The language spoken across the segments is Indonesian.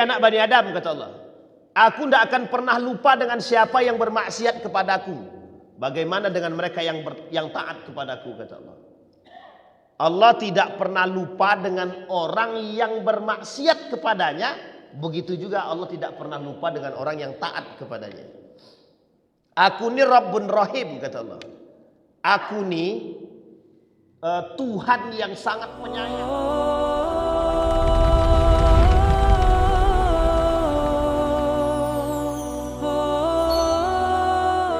anak Bani Adam, kata Allah, aku tidak akan pernah lupa dengan siapa yang bermaksiat kepadaku. Bagaimana dengan mereka yang taat kepadaku, kata Allah. Allah tidak pernah lupa dengan orang yang bermaksiat kepadanya. Begitu juga Allah tidak pernah lupa dengan orang yang taat kepadanya. Aku ni Rabbun Rahim, kata Allah. Aku ni Tuhan yang sangat penyayang.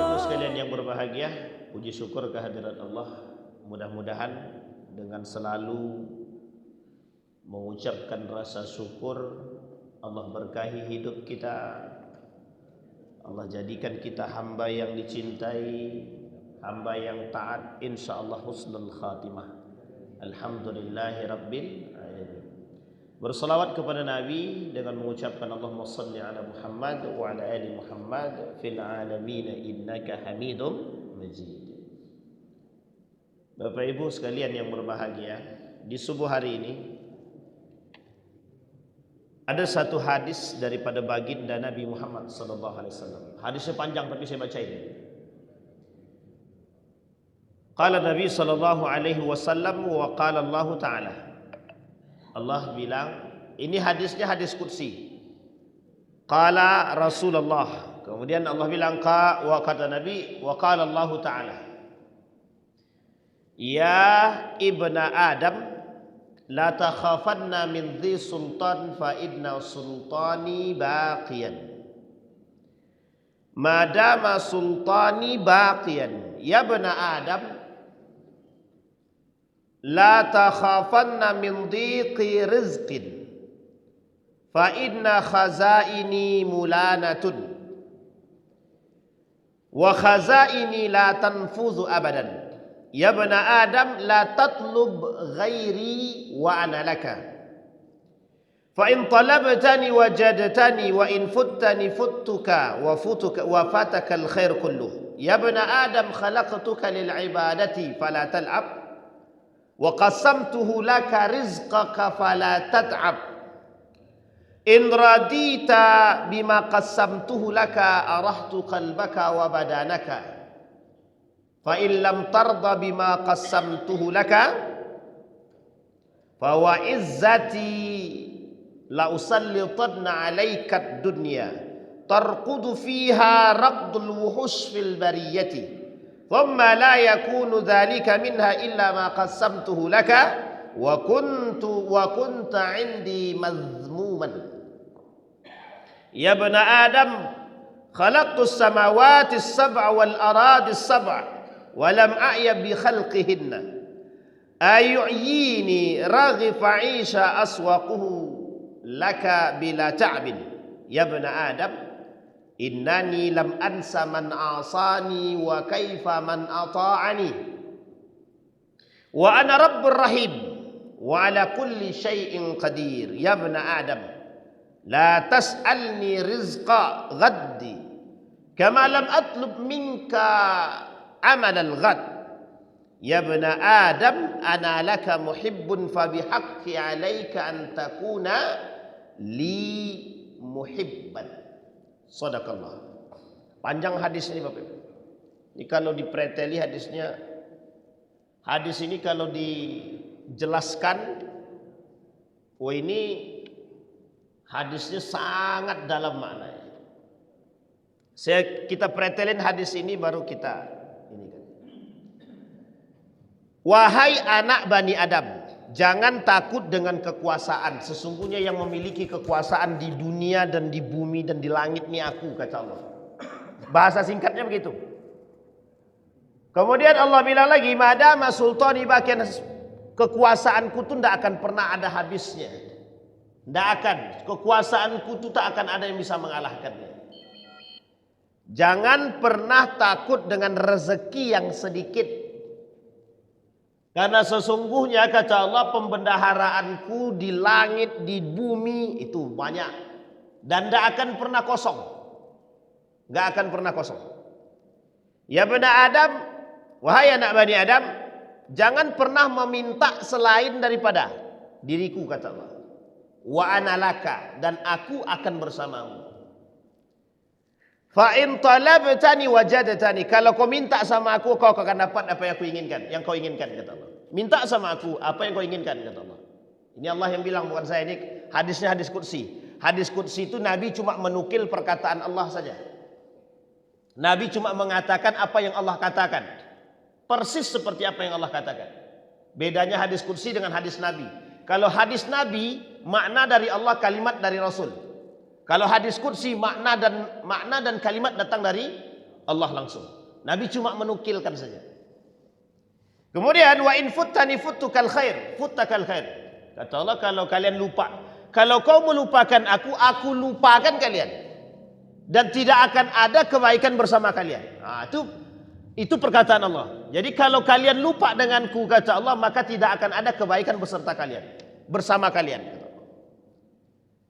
Ibu sekalian yang berbahagia, puji syukur kehadirat Allah. Mudah-mudahan dengan selalu mengucapkan rasa syukur, Allah berkahi hidup kita. Allah jadikan kita hamba yang dicintai, hamba yang taat, insyaallah husnul khatimah. Alhamdulillahi rabbil alamin. Berselawat kepada Nabi dengan mengucapkan Allahumma salli ala Muhammad wa ala ali Muhammad fil alamin innaka Hamidum Majid. Bapak Ibu sekalian yang berbahagia, di subuh hari ini ada satu hadis daripada baginda Nabi Muhammad sallallahu alaihi wasallam. Hadisnya panjang tapi saya baca ini. Qala Nabi sallallahu alaihi wasallam wa qala Allah taala. Allah bilang, ini hadisnya hadis qudsi. Qala Rasulullah. Kemudian Allah bilang wa kata Nabi wa qala Allah taala. Ya ibna Adam, la takhafanna min dhi sultan fa inna sultani baqiyan. Madama sultani baqiyan. Ya ibna Adam, la takhafanna min dhiqi rizqin fa inna khazaini mulanatun wa khazaini la tanfuzu abadan. Ya bana Adam, la tatlub ghairi wa ana laka. Fa in talabtani wajadtani wa in futtani futtuka wa fataka al-khair kulluh. Ya bana Adam, khalaqtuka lil ibadati fala tal'ab wa qasamtuhu laka rizqaka fala tat'ab. In radita bima qasamtuhu laka arahtu qalbaka wa badanaka. Fa in lam tarda bima qassamtuhu laka fa wa izzati la usallitanna 'alaika ad-dunya tarqudu fiha raqdul wuhush fil bariyati thumma la yakunu dhalika minha illa ma qassamtuhu laka wa kunta 'indi mazmuman. Ya bana Adam, khalaqtu as-samawati as-sab'a wal aradi as-sab'a walam a'ya bi khalqihinna ayu'yini raghifa 'isha aswaquhu laka bila ta'bin. Ya bna Adam, innani lam ansa man asani wa kaifa man ata'ani wa ana rabbur rahim wa ala kulli syai'in qadir. Ya bna Adam, la tas'alni rizqa ghaddi kama lam atlub minka amal al-ghad. Ya bna Adam, ana laka muhibbun fa bihaqqi alayka an takuna li muhibban. Sadaqallah. Panjang hadis ini Bapak Ibu. Ini kalau dipreteli hadisnya, hadis ini kalau dijelaskan, oh ini hadisnya sangat dalam maknanya. Kita pretelin hadis ini baru kita. Wahai anak Bani Adam, jangan takut dengan kekuasaan. Sesungguhnya yang memiliki kekuasaan di dunia dan di bumi dan di langit ini aku, kata Allah. Bahasa singkatnya begitu. Kemudian Allah bilang lagi, madama sultani bagian, kekuasaanku itu tidak akan pernah ada habisnya. Tidak akan. Kekuasaanku itu tak akan ada yang bisa mengalahkannya. Jangan pernah takut dengan rezeki yang sedikit. Karena sesungguhnya kata Allah, pembendaharaanku di langit, di bumi itu banyak. Dan tidak akan pernah kosong. Tidak akan pernah kosong. Ya bena Adam, wahai anak Bani Adam, jangan pernah meminta selain daripada diriku, kata Allah. wa ana laka, dan aku akan bersamamu. Fa in talabtani wajadtani, kalau kau minta sama aku, kau akan dapat apa yang aku inginkan, yang kau inginkan, kata Allah. Minta sama aku apa yang kau inginkan, kata Allah. Ini Allah yang bilang, bukan saya. Ini hadisnya hadis qudsi. Hadis qudsi itu Nabi cuma menukil perkataan Allah saja. Nabi cuma mengatakan apa yang Allah katakan, persis seperti apa yang Allah katakan. Bedanya hadis qudsi dengan hadis Nabi. Kalau hadis Nabi, makna dari Allah, kalimat dari Rasul. Kalau hadis qudsi, makna dan kalimat datang dari Allah langsung. Nabi cuma menukilkan saja. Kemudian wa in futtani futtukal khair, futtakal khair. Kata Allah, kalau kalian lupa, kalau kau melupakan aku lupakan kalian, dan tidak akan ada kebaikan bersama kalian. Nah, itu perkataan Allah. Jadi kalau kalian lupa denganku, kata Allah, maka tidak akan ada kebaikan beserta kalian, bersama kalian.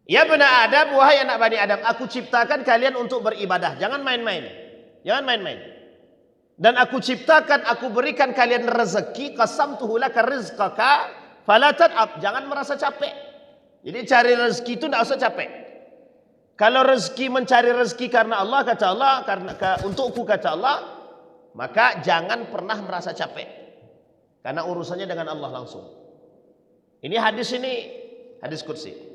Ya bani Adam, wahai anak Bani Adam, aku ciptakan kalian untuk beribadah. Jangan main-main. Jangan main-main. Dan aku ciptakan, aku berikan kalian rezeki, qasamtuhu laka rizqaka fala tad'ab. Jangan merasa capek. Jadi cari rezeki itu tidak usah capek. Kalau rezeki, mencari rezeki karena Allah, kata Allah, untukku, kata Allah, maka jangan pernah merasa capek. Karena urusannya dengan Allah langsung. Ini hadis qudsi.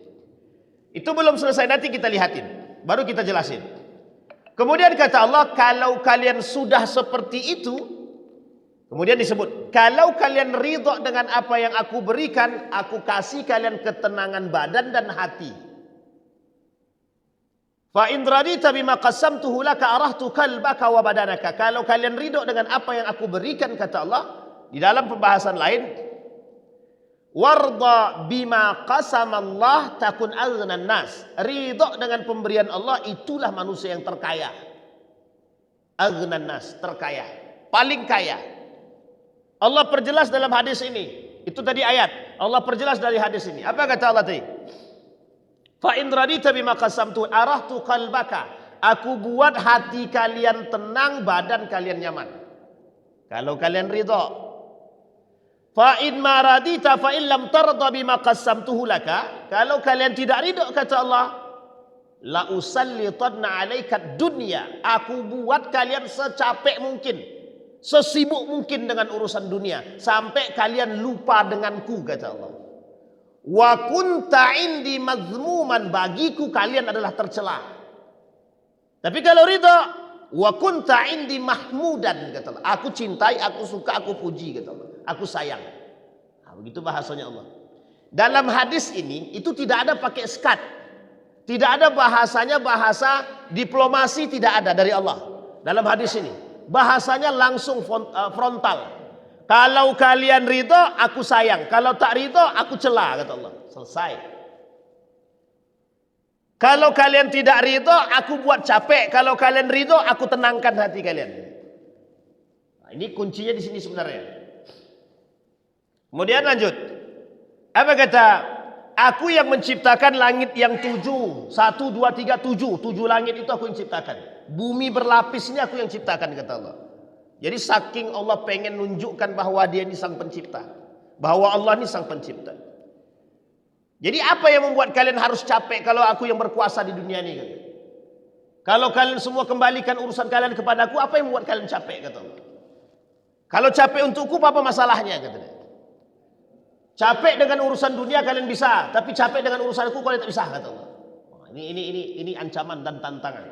Itu belum selesai, nanti kita lihatin, baru kita jelasin. Kemudian kata Allah, kalau kalian sudah seperti itu, kemudian disebut, kalau kalian ridha dengan apa yang aku berikan, aku kasih kalian ketenangan badan dan hati. Fa in radita bima qasamtuhu laka arahtu qalbaka wa badanaka. Kalau kalian ridha dengan apa yang aku berikan, kata Allah, di dalam pembahasan lain, warda bima qasamallah takun aghnan nas. Ridha dengan pemberian Allah, itulah manusia yang terkaya. Aghnan nas, terkaya, paling kaya. Allah perjelas dalam hadis ini. Itu tadi ayat. Allah perjelas dari hadis ini. Apa kata Allah tadi? Fa in radita bima qasamtu arahtu qalbaka. Aku buat hati kalian tenang, badan kalian nyaman. Kalau kalian ridha. Fa in maradita fa in lam tarda bima qasamtuhu laka. Kalau kalian tidak ridha, kata Allah, la usallitanna alaika dunya. Aku buat kalian secapek mungkin, sesibuk mungkin dengan urusan dunia, sampai kalian lupa denganku, kata Allah. Wa kunta indi mazmuman, bagiku kalian adalah tercela. Tapi kalau ridha, wa kunta indi mahmudan, kata Allah. Aku cintai, aku suka, aku puji, kata Allah. Aku sayang. Nah, begitu bahasanya Allah. Dalam hadis ini itu tidak ada pakai skat. Tidak ada bahasanya bahasa diplomasi, tidak ada dari Allah. Dalam hadis ini bahasanya langsung frontal. Kalau kalian ridha, aku sayang. Kalau tak ridha, aku cela, kata Allah. Selesai. Kalau kalian tidak ridha, aku buat capek. Kalau kalian ridha, aku tenangkan hati kalian. Nah, ini kuncinya di sini sebenarnya. Kemudian lanjut. Apa kata? Aku yang menciptakan langit yang 7. 1, 2, 3, 7. 7 langit itu aku yang ciptakan. Bumi berlapis ini aku yang ciptakan, kata Allah. Jadi saking Allah pengen nunjukkan bahwa dia ini sang pencipta. Bahwa Allah ini sang pencipta. Jadi apa yang membuat kalian harus capek kalau aku yang berkuasa di dunia ini? Kata. Kalau kalian semua kembalikan urusan kalian kepadaku, apa yang membuat kalian capek? Kata Allah. Kalau capek untukku, apa masalahnya? Kata dia. Capek dengan urusan dunia kalian bisa, tapi capek dengan urusanku kalian tak bisa, kata Allah. Ini ancaman dan tantangan.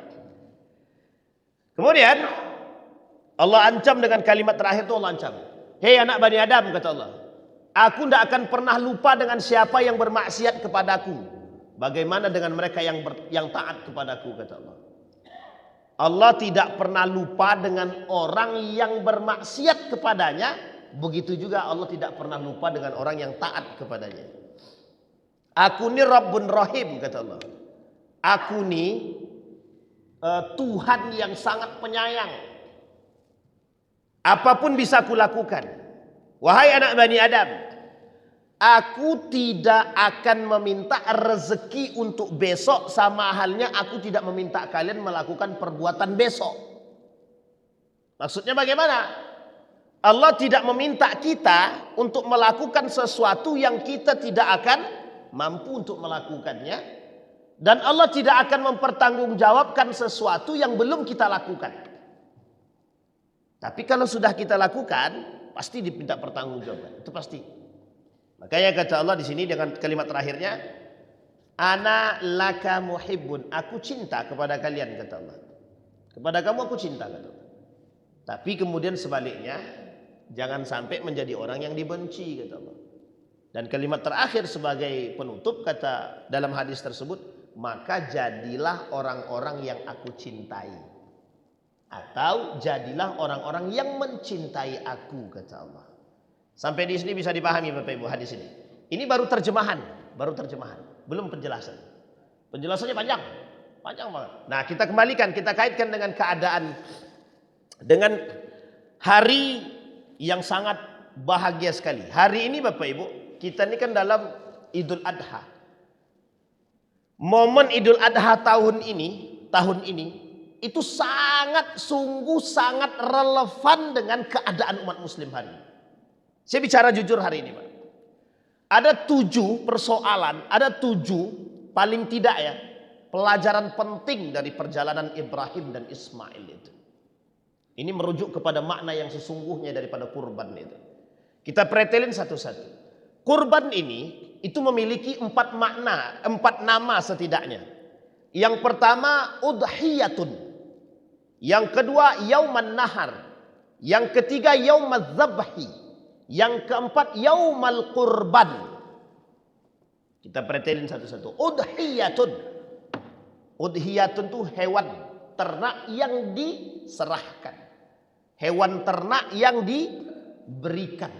Kemudian Allah ancam dengan kalimat terakhir itu, Allah ancam. Hei anak Bani Adam, kata Allah, aku tidak akan pernah lupa dengan siapa yang bermaksiat kepadaku. Bagaimana dengan mereka yang taat kepadaku, kata Allah. Allah tidak pernah lupa dengan orang yang bermaksiat kepadanya. Begitu juga Allah tidak pernah lupa dengan orang yang taat kepadanya. Aku ni Rabbun Rahim, kata Allah. Aku ni Tuhan yang sangat penyayang. Apapun bisa kulakukan. Wahai anak Bani Adam, aku tidak akan meminta rezeki untuk besok, sama halnya aku tidak meminta kalian melakukan perbuatan besok. Maksudnya bagaimana? Allah tidak meminta kita untuk melakukan sesuatu yang kita tidak akan mampu untuk melakukannya, dan Allah tidak akan mempertanggungjawabkan sesuatu yang belum kita lakukan. Tapi kalau sudah kita lakukan, pasti diminta pertanggungjawaban, itu pasti. Makanya kata Allah di sini dengan kalimat terakhirnya, ana laka muhibbun, aku cinta kepada kalian, kata Allah. Kepada kamu aku cinta, kata Allah. Tapi kemudian sebaliknya, jangan sampai menjadi orang yang dibenci, kata Allah. Dan kalimat terakhir sebagai penutup, kata dalam hadis tersebut, maka jadilah orang-orang yang aku cintai, atau jadilah orang-orang yang mencintai aku, kata Allah. Sampai di sini bisa dipahami Bapak Ibu hadis ini. Ini baru terjemahan, belum penjelasan. Penjelasannya panjang banget. Nah, kita kembalikan, kita kaitkan dengan keadaan, dengan hari yang sangat bahagia sekali. Hari ini Bapak Ibu, kita ini kan dalam Idul Adha. Momen Idul Adha tahun ini itu sungguh sangat relevan dengan keadaan umat muslim hari ini. Saya bicara jujur hari ini, Pak. Ada 7 persoalan, ada 7 paling tidak ya, pelajaran penting dari perjalanan Ibrahim dan Ismail itu. Ini merujuk kepada makna yang sesungguhnya daripada kurban itu. Kita pretelin satu-satu. Kurban ini itu memiliki 4 makna, 4 nama setidaknya. Yang pertama udhiyatun, yang kedua yauman nahar, yang ketiga yaumaz zabhi, yang keempat yaumal qurban. Kita pretelin satu-satu. Udhiyatun itu hewan ternak yang diserahkan, hewan ternak yang diberikan,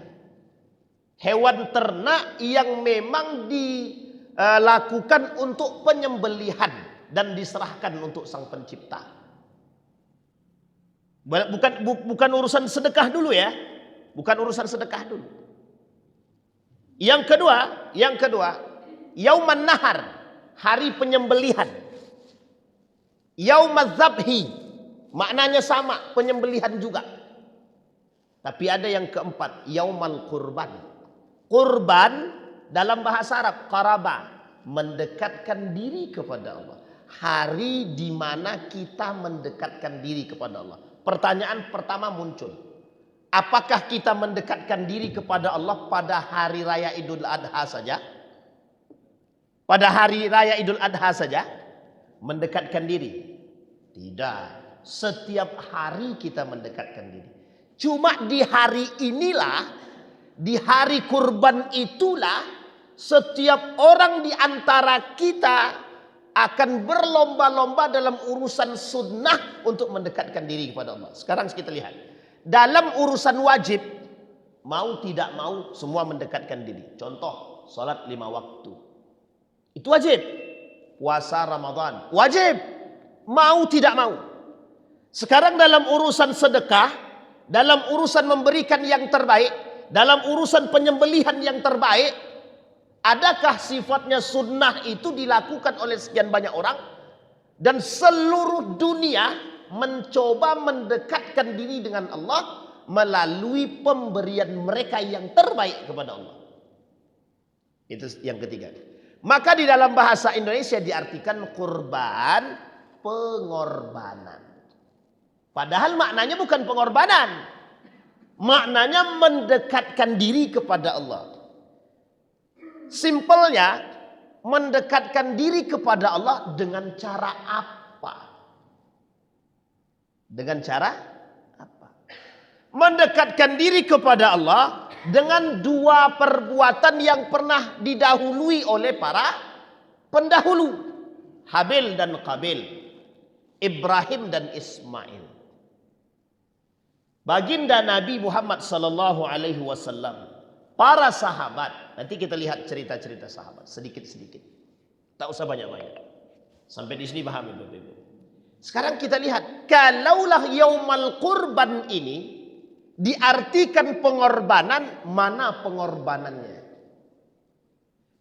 hewan ternak yang memang dilakukan untuk penyembelihan dan diserahkan untuk Sang Pencipta. Bukan urusan sedekah dulu ya. Bukan urusan sedekah dulu. Yang kedua, yauman nahar, hari penyembelihan. Yaumaz zabhi, maknanya sama, penyembelihan juga. Tapi ada yang keempat, yaumal qurban. Kurban dalam bahasa Arab qaraba, mendekatkan diri kepada Allah. Hari di mana kita mendekatkan diri kepada Allah. Pertanyaan pertama muncul, apakah kita mendekatkan diri kepada Allah pada hari raya Idul Adha saja? Pada hari raya Idul Adha saja mendekatkan diri? Tidak. Setiap hari kita mendekatkan diri. Cuma di hari inilah, di hari kurban itulah, setiap orang di antara kita akan berlomba-lomba dalam urusan sunnah untuk mendekatkan diri kepada Allah. Sekarang kita lihat. Dalam urusan wajib, mau tidak mau semua mendekatkan diri. Contoh, salat 5 waktu. Itu wajib. Puasa Ramadan, wajib. Mau tidak mau. Sekarang dalam urusan sedekah, dalam urusan memberikan yang terbaik, dalam urusan penyembelihan yang terbaik, adakah sifatnya sunnah itu dilakukan oleh sekian banyak orang? Dan seluruh dunia mencoba mendekatkan diri dengan Allah melalui pemberian mereka yang terbaik kepada Allah. Itu yang ketiga. Maka di dalam bahasa Indonesia diartikan kurban, pengorbanan. Padahal maknanya bukan pengorbanan. Maknanya mendekatkan diri kepada Allah. Simpelnya, mendekatkan diri kepada Allah dengan cara apa? Dengan cara apa? Mendekatkan diri kepada Allah dengan 2 perbuatan yang pernah didahului oleh para pendahulu. Habil dan Qabil, Ibrahim dan Ismail. Baginda Nabi Muhammad sallallahu alaihi wasallam, para sahabat, nanti kita lihat cerita-cerita sahabat sedikit-sedikit. Tak usah banyak-banyak. Sampai di sini paham Bapak Ibu. Sekarang kita lihat, kalaulah yaumal qurban ini diartikan pengorbanan, mana pengorbanannya?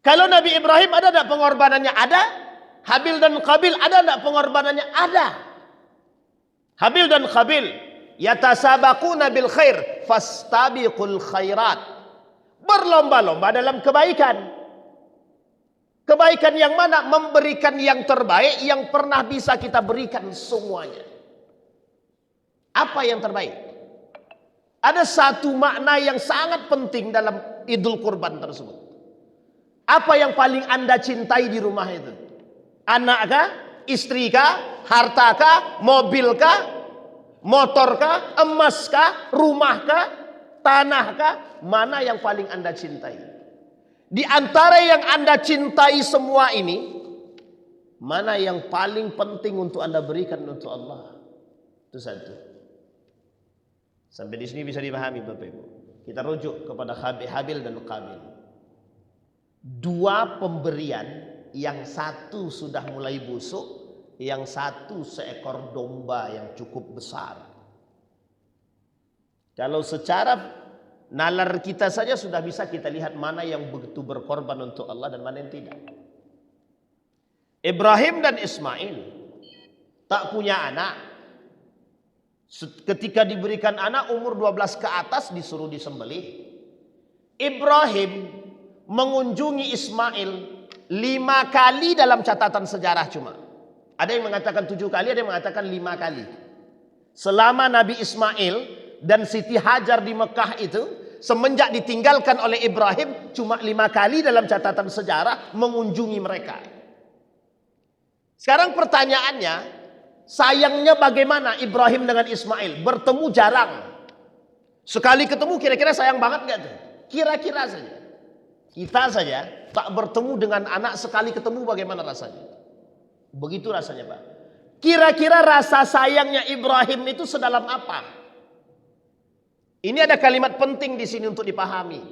Kalau Nabi Ibrahim ada enggak pengorbanannya? Ada. Habil dan Qabil ada enggak pengorbanannya? Ada. Habil dan Qabil yatasabaquna bil khair fastabiqul khairat, berlomba-lomba dalam kebaikan. Kebaikan yang mana? Memberikan yang terbaik yang pernah bisa kita berikan semuanya. Apa yang terbaik? Ada satu makna yang sangat penting dalam Idul Kurban tersebut. Apa yang paling Anda cintai di rumah itu? Anak kah? Istri kah? Harta kah? Mobil kah? Motor kah? Emas kah? Rumah kah? Tanah kah? Mana yang paling Anda cintai? Di antara yang Anda cintai semua ini, mana yang paling penting untuk Anda berikan untuk Allah? Itu satu. Sampai di sini bisa dipahami Bapak Ibu. Kita rujuk kepada Habil dan Qabil. Dua pemberian, yang satu sudah mulai busuk, yang satu seekor domba yang cukup besar. Kalau secara nalar kita saja sudah bisa kita lihat mana yang begitu berkorban untuk Allah dan mana yang tidak. Ibrahim dan Ismail tak punya anak. Ketika diberikan anak umur 12 ke atas disuruh disembelih. Ibrahim mengunjungi Ismail 5 kali dalam catatan sejarah cuma. Ada yang mengatakan 7 kali, ada yang mengatakan 5 kali. Selama Nabi Ismail dan Siti Hajar di Mekah itu, semenjak ditinggalkan oleh Ibrahim, cuma 5 kali dalam catatan sejarah mengunjungi mereka. Sekarang pertanyaannya, sayangnya bagaimana Ibrahim dengan Ismail? Bertemu jarang. Sekali ketemu kira-kira sayang banget gak tuh? Kira-kira saja. Kita saja tak bertemu dengan anak sekali ketemu bagaimana rasanya? Begitu rasanya Pak. Kira-kira rasa sayangnya Ibrahim itu sedalam apa? Ini ada kalimat penting di sini untuk dipahami.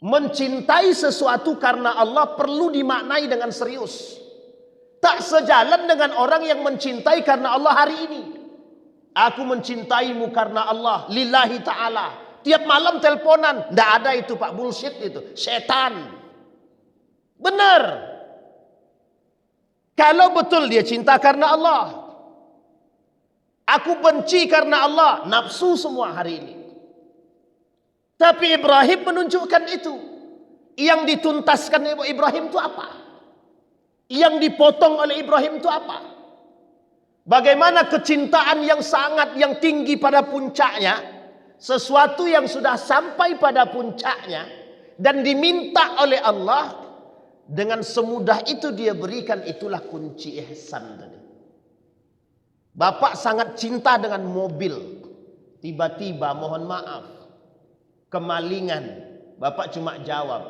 Mencintai sesuatu karena Allah perlu dimaknai dengan serius. Tak sejalan dengan orang yang mencintai karena Allah hari ini. Aku mencintaimu karena Allah, lillahi ta'ala. Tiap malam teleponan, tidak ada itu Pak, bullshit itu, setan. Benar. Kalau betul dia cinta karena Allah. Aku benci karena Allah, nafsu semua hari ini. Tapi Ibrahim menunjukkan itu. Yang dituntaskan Ibrahim itu apa? Yang dipotong oleh Ibrahim itu apa? Bagaimana kecintaan yang sangat, yang tinggi pada puncaknya, sesuatu yang sudah sampai pada puncaknya dan diminta oleh Allah, dengan semudah itu dia berikan. Itulah kunci ihsan tadi. Bapak sangat cinta dengan mobil, tiba-tiba mohon maaf, kemalingan. Bapak cuma jawab,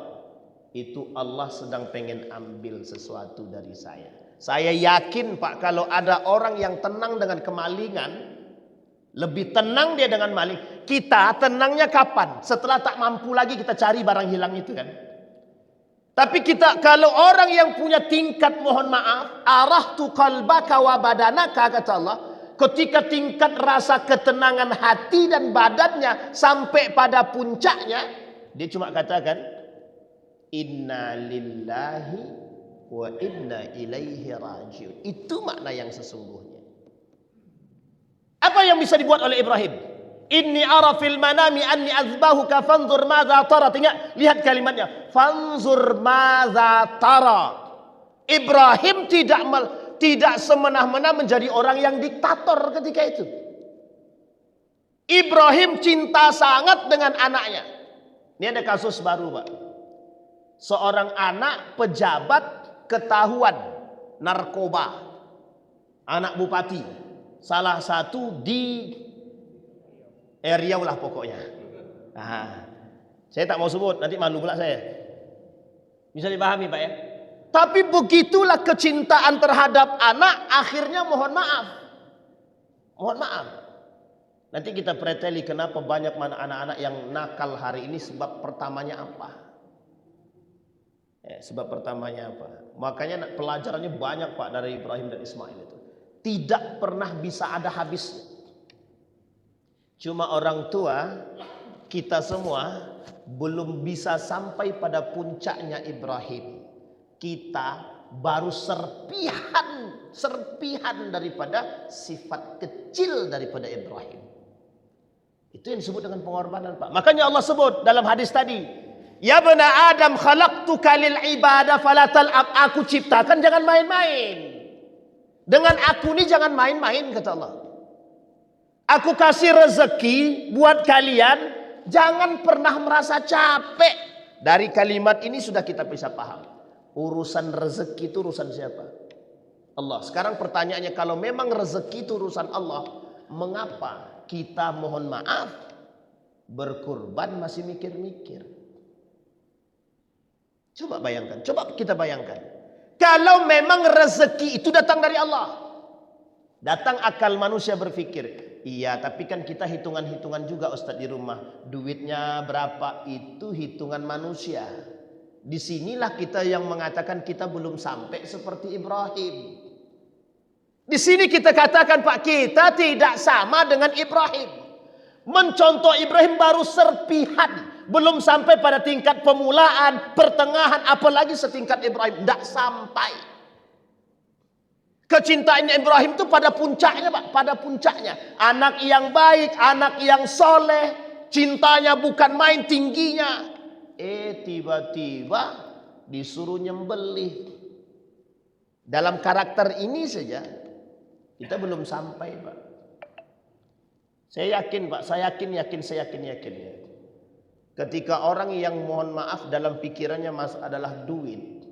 itu Allah sedang pengen ambil sesuatu dari saya. Saya yakin Pak, kalau ada orang yang tenang dengan kemalingan, lebih tenang dia dengan maling. Kita tenangnya kapan? Setelah tak mampu lagi kita cari barang hilang itu kan. Tapi kita, kalau orang yang punya tingkat mohon maaf, arahtu qalbaka wa badanaka, kata Allah, ketika tingkat rasa ketenangan hati dan badannya sampai pada puncaknya, dia cuma katakan, inna lillahi wa inna ilaihi rajiun. Itu makna yang sesungguhnya. Apa yang bisa dibuat oleh Ibrahim? Inni ara fil manami anni azbahuka fanzur madza tara. Lihat kalimatnya, fanzur madza tara. Ibrahim tidak semena-mena menjadi orang yang diktator ketika itu. Ibrahim cinta sangat dengan anaknya. Ini ada kasus baru Pak. Seorang anak pejabat ketahuan narkoba, anak bupati, salah satu di Riau lah pokoknya. Saya tak mau sebut, nanti malu pula saya. Bisa dipahami Pak ya? Tapi begitulah kecintaan terhadap anak, akhirnya mohon maaf. Mohon maaf. Nanti kita preteli kenapa banyak anak-anak yang nakal hari ini, sebab pertamanya apa? Sebab pertamanya apa? Makanya pelajarannya banyak Pak dari Ibrahim dan Ismail itu. Tidak pernah bisa ada habisnya. Cuma orang tua kita semua belum bisa sampai pada puncaknya Ibrahim. Kita baru serpihan daripada sifat kecil daripada Ibrahim. Itu yang disebut dengan pengorbanan Pak. Makanya Allah sebut dalam hadis tadi, ya bani Adam khalaqtuka lil ibadah fala tal'ab. Aku ciptakan, jangan main-main. Dengan aku ini jangan main-main, kata Allah. Aku kasih rezeki buat kalian, jangan pernah merasa capek. Dari kalimat ini sudah kita bisa paham. Urusan rezeki itu urusan siapa? Allah. Sekarang pertanyaannya, kalau memang rezeki itu urusan Allah, mengapa kita mohon maaf berkurban masih mikir-mikir? Coba bayangkan, coba kita bayangkan. Kalau memang rezeki itu datang dari Allah, datang akal manusia berpikir, iya tapi kan kita hitungan-hitungan juga Ustadz di rumah. Duitnya berapa itu hitungan manusia. Disinilah kita yang mengatakan kita belum sampai seperti Ibrahim. Di sini kita katakan Pak, kita tidak sama dengan Ibrahim. Mencontoh Ibrahim baru serpihan. Belum sampai pada tingkat pemulaan, pertengahan, apalagi setingkat Ibrahim. Tidak sampai. Kecintaan Ibrahim itu pada puncaknya Pak. Pada puncaknya. Anak yang baik, anak yang soleh. Cintanya bukan main tingginya. Tiba-tiba disuruh nyembelih. Dalam karakter ini saja kita belum sampai Pak. Saya yakin Pak, saya yakin ya. Ketika orang yang mohon maaf dalam pikirannya adalah duit.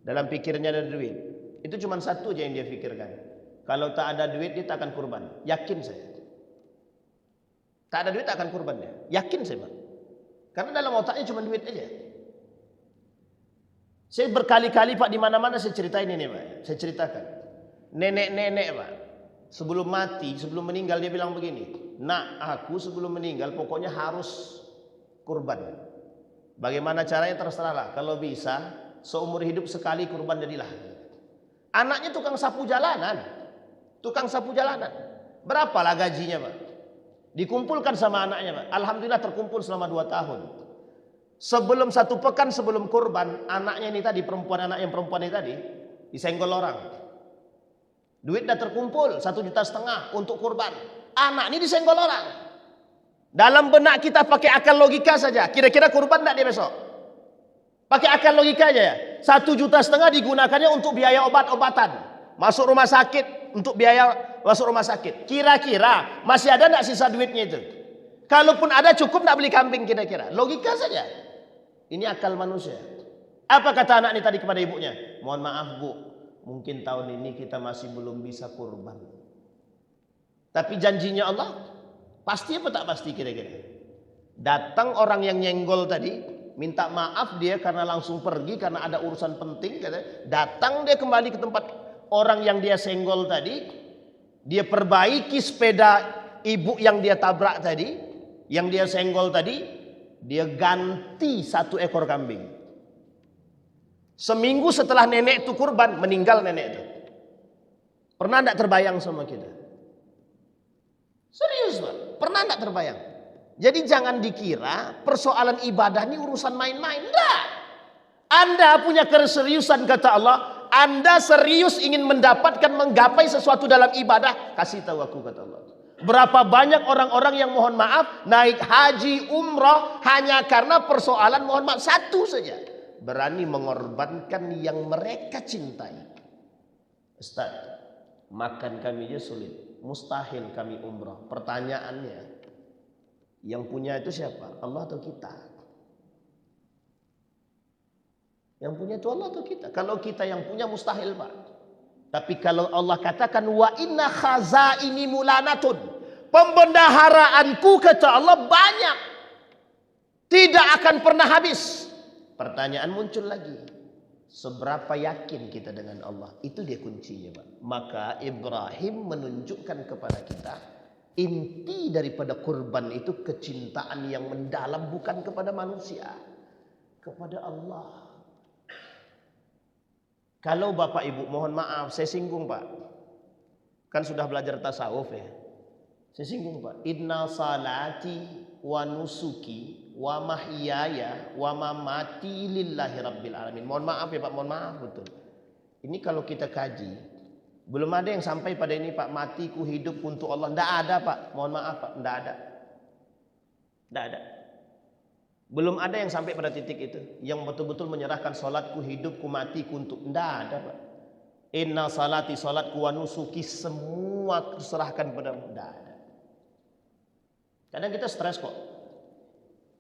Dalam pikirannya ada duit. Itu cuma satu aja yang dia pikirkan. Kalau tak ada duit dia tak akan kurban. Yakin saya. Tak ada duit tak akan kurban dia. Yakin saya Pak. Karena dalam otaknya cuma duit aja. Saya berkali-kali Pak di mana-mana saya ceritain ini Pak. Saya ceritakan. Nenek-nenek Pak. Sebelum mati, sebelum meninggal dia bilang begini. Nak, aku sebelum meninggal pokoknya harus kurban. Bagaimana caranya terserahlah. Kalau bisa seumur hidup sekali kurban jadilah. Anaknya tukang sapu jalanan. Tukang sapu jalanan. Berapalah gajinya Pak? Dikumpulkan sama anaknya Pak. Alhamdulillah terkumpul selama 2 tahun. Sebelum 1 pekan sebelum kurban, anaknya ini tadi, anak yang perempuan ini tadi disenggol orang. Duit dah terkumpul 1,5 juta untuk kurban. Anak ini disenggol orang. Dalam benak kita pakai akal logika saja. Kira-kira kurban tidak dia besok? Pakai akal logika aja ya. 1,5 juta digunakannya untuk biaya obat-obatan. Masuk rumah sakit, untuk biaya masuk rumah sakit. Kira-kira masih ada tidak sisa duitnya itu? Kalaupun ada cukup tidak beli kambing kira-kira. Logika saja. Ini akal manusia. Apa kata anak ini tadi kepada ibunya? Mohon maaf Bu, mungkin tahun ini kita masih belum bisa kurban. Tapi janjinya Allah pasti apa tak pasti kira-kira? Datang orang yang nyenggol tadi, minta maaf dia karena langsung pergi karena ada urusan penting katanya. Datang dia kembali ke tempat orang yang dia senggol tadi, dia perbaiki sepeda ibu yang dia tabrak tadi, yang dia senggol tadi, dia ganti 1 ekor kambing. Seminggu setelah nenek itu kurban, meninggal nenek itu. Pernah tidak terbayang sama kita? Serius Pak, pernah tidak terbayang? Jadi jangan dikira persoalan ibadah ini urusan main-main. Tidak. Anda punya keseriusan kata Allah. Anda serius ingin mendapatkan, menggapai sesuatu dalam ibadah. Kasih tahu aku kata Allah. Berapa banyak orang-orang yang mohon maaf naik haji umrah hanya karena persoalan mohon maaf satu saja. Berani mengorbankan yang mereka cintai. Ustaz, makan kami aja sulit. Mustahil kami umrah. Pertanyaannya, yang punya itu siapa? Allah atau kita? Yang punya itu Allah atau kita? Kalau kita yang punya mustahil Pak. Tapi kalau Allah katakan wa inna khazaini mulanatun, pembendaharaanku kata Allah banyak, tidak akan pernah habis. Pertanyaan muncul lagi. Seberapa yakin kita dengan Allah? Itu dia kuncinya Pak. Maka Ibrahim menunjukkan kepada kita inti daripada kurban itu kecintaan yang mendalam bukan kepada manusia, kepada Allah. Kalau Bapak Ibu mohon maaf saya singgung Pak. Kan sudah belajar tasawuf ya. Saya singgung Pak. Inna salati wa nusuki wa mahyaya wa mamati lillahi rabbil alamin. Mohon maaf ya Pak, mohon maaf betul. Ini kalau kita kaji, belum ada yang sampai pada ini Pak, matiku hidup untuk Allah. Tidak ada Pak, mohon maaf Pak, tidak ada. Tidak ada. Belum ada yang sampai pada titik itu, yang betul-betul menyerahkan salatku, hidupku, matiku untuk. Tidak ada, Pak. Inna salati, salatku, wa nusuki, semua kuserahkan padamu. Tidak ada. Kadang kita stres kok.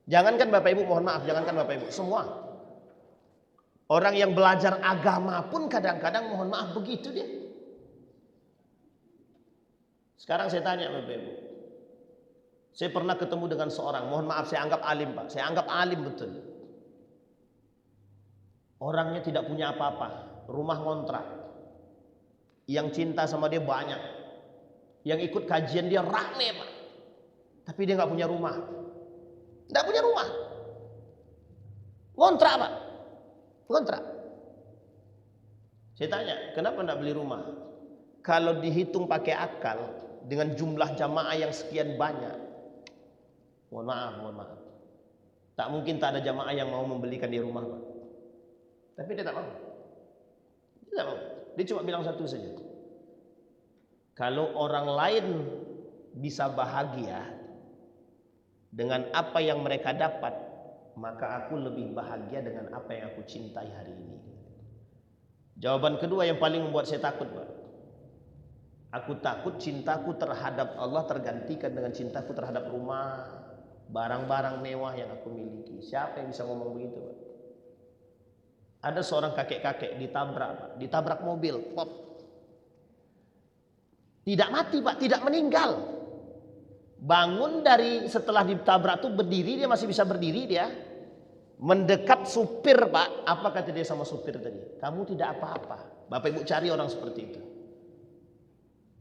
Jangankan Bapak Ibu, mohon maaf, jangankan Bapak Ibu, semua. Orang yang belajar agama pun kadang-kadang mohon maaf begitu dia. Sekarang saya tanya Bapak Ibu. Saya pernah ketemu dengan seorang, mohon maaf saya anggap alim Pak, saya anggap alim betul. Orangnya tidak punya apa-apa, rumah ngontrak. Yang cinta sama dia banyak. Yang ikut kajian dia rame Pak. Tapi dia nggak punya rumah. Nggak punya rumah. Ngontrak Pak. Ngontrak. Saya tanya, kenapa nggak beli rumah? Kalau dihitung pakai akal, dengan jumlah jamaah yang sekian banyak, mohon maaf. Tak mungkin tak ada jamaah yang mau membelikan di rumah Pak. Tapi dia tak mau. Dia tak mau. Dia cuma bilang satu saja. Kalau orang lain bisa bahagia dengan apa yang mereka dapat, maka aku lebih bahagia dengan apa yang aku cintai hari ini. Jawaban kedua yang paling membuat saya takut Pak. Aku takut cintaku terhadap Allah tergantikan dengan cintaku terhadap rumah, barang-barang mewah yang aku miliki. Siapa yang bisa ngomong begitu Pak? Ada seorang kakek-kakek ditabrak Pak. Ditabrak mobil, pop. Tidak mati Pak, tidak meninggal. Bangun dari setelah ditabrak itu berdiri, dia masih bisa berdiri dia. Mendekat supir Pak. Apa kata dia sama supir tadi? Kamu tidak apa-apa. Bapak Ibu cari orang seperti itu.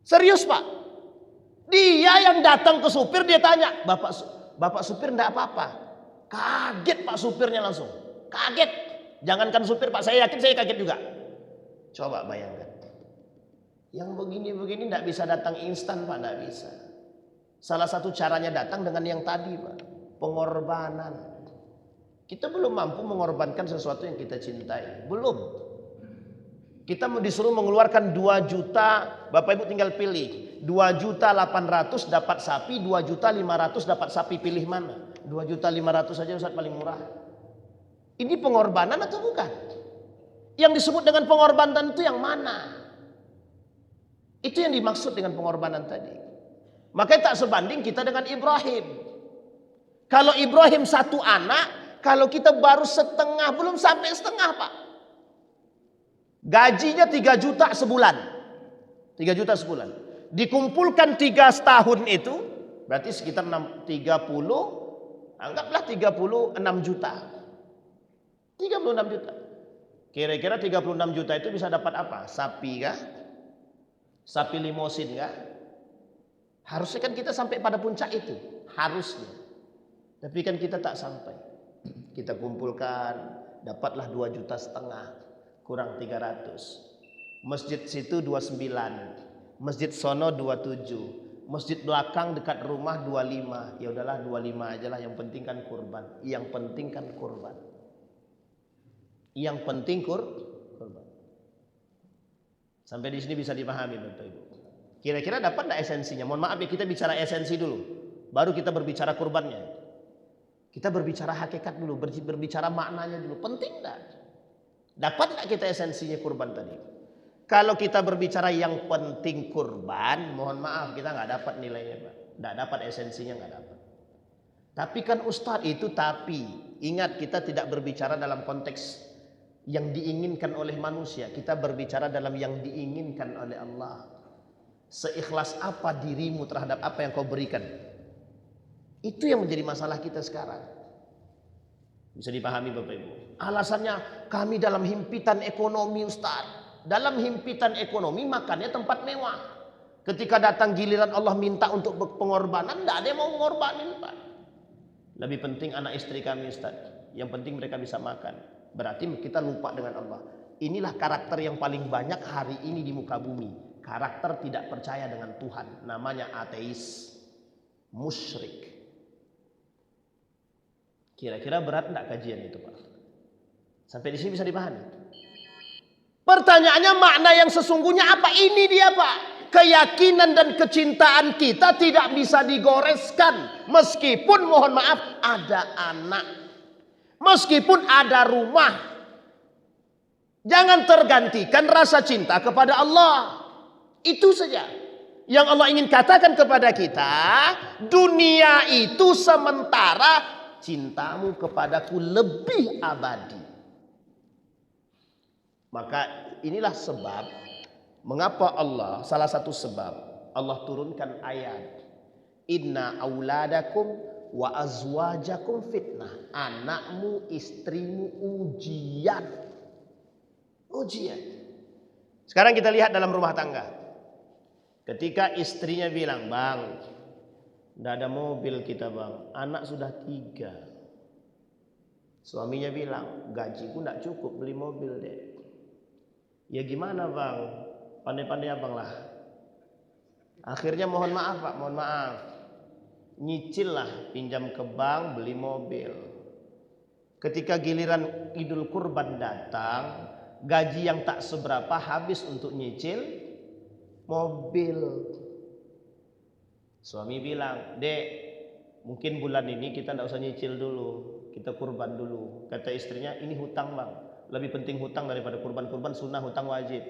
Serius Pak. Dia yang datang ke supir, dia tanya, Bapak supir enggak apa-apa. Kaget Pak supirnya langsung. Kaget. Jangankan supir Pak, saya yakin saya kaget juga. Coba bayangkan. Yang begini-begini enggak bisa datang instan Pak, enggak bisa. Salah satu caranya datang dengan yang tadi Pak. Pengorbanan. Kita belum mampu mengorbankan sesuatu yang kita cintai. Belum. Kita disuruh mengeluarkan 2 juta, Bapak Ibu tinggal pilih. 2.800.000 dapat sapi, 2.500.000 dapat sapi, pilih mana? 2.500.000 saja Ustaz paling murah. Ini pengorbanan atau bukan? Yang disebut dengan pengorbanan itu yang mana? Itu yang dimaksud dengan pengorbanan tadi. Makanya tak sebanding kita dengan Ibrahim. Kalau Ibrahim 1 anak, kalau kita baru setengah, belum sampai setengah Pak. Gajinya 3 juta sebulan. 3 juta sebulan. Dikumpulkan 3 tahun itu, berarti sekitar 30, anggaplah 36 juta. 36 juta. Kira-kira 36 juta itu bisa dapat apa? Sapi kah? Sapi limosin kah? Harusnya kan kita sampai pada puncak itu. Harusnya. Tapi kan kita tak sampai. Kita kumpulkan, dapatlah 2,5 juta. Kurang 300. Masjid situ 29. Masjid sono 27. Masjid belakang dekat rumah 25. Ya udahlah 25 aja lah, yang penting kan kurban. Yang penting kan kurban. Yang penting kurban. Sampai di sini bisa dipahami Bapak Ibu. Kira-kira dapat enggak esensinya? Mohon maaf ya, kita bicara esensi dulu. Baru kita berbicara kurbannya. Kita berbicara hakikat dulu, berbicara maknanya dulu. Penting enggak? Dapat nggak kita esensinya kurban tadi? Kalau kita berbicara yang penting kurban, mohon maaf kita nggak dapat nilainya Pak. Nggak dapat esensinya, nggak dapat. Tapi kan Ustadz itu ingat kita tidak berbicara dalam konteks yang diinginkan oleh manusia. Kita berbicara dalam yang diinginkan oleh Allah. Seikhlas apa dirimu terhadap apa yang kau berikan? Itu yang menjadi masalah kita sekarang. Bisa dipahami Bapak Ibu. Alasannya kami dalam himpitan ekonomi Ustaz. Dalam himpitan ekonomi makannya tempat mewah. Ketika datang giliran Allah minta untuk pengorbanan, tidak ada yang mau mengorbanin Pak. Lebih penting anak istri kami Ustaz. Yang penting mereka bisa makan. Berarti kita lupa dengan Allah. Inilah karakter yang paling banyak hari ini di muka bumi. Karakter tidak percaya dengan Tuhan. Namanya ateis. Musyrik. Kira-kira berat enggak kajian itu Pak? Sampai di sini bisa dipahami? Pertanyaannya makna yang sesungguhnya apa? Ini dia Pak. Keyakinan dan kecintaan kita tidak bisa digoreskan. Meskipun mohon maaf ada anak. Meskipun ada rumah, jangan tergantikan rasa cinta kepada Allah. Itu saja yang Allah ingin katakan kepada kita. Dunia itu sementara, cintamu kepadaku lebih abadi. Maka inilah sebab mengapa Allah, salah satu sebab Allah turunkan ayat, inna auladakum wa azwajakum fitnah. Anakmu, istrimu ujian. Ujian. Sekarang kita lihat dalam rumah tangga. Ketika istrinya bilang, bang, tidak ada mobil kita bang, anak sudah 3. Suaminya bilang, gajiku tidak cukup beli mobil deh. Ya gimana bang, pandai-pandai abang lah. Akhirnya mohon maaf pak, mohon maaf, nyicil lah, pinjam ke bank beli mobil. Ketika giliran Idul Kurban datang, gaji yang tak seberapa habis untuk nyicil mobil. Suami bilang, dek, mungkin bulan ini kita tidak usah nyicil dulu, kita kurban dulu. Kata istrinya, ini hutang bang, lebih penting hutang daripada kurban. Kurban sunnah, hutang wajib.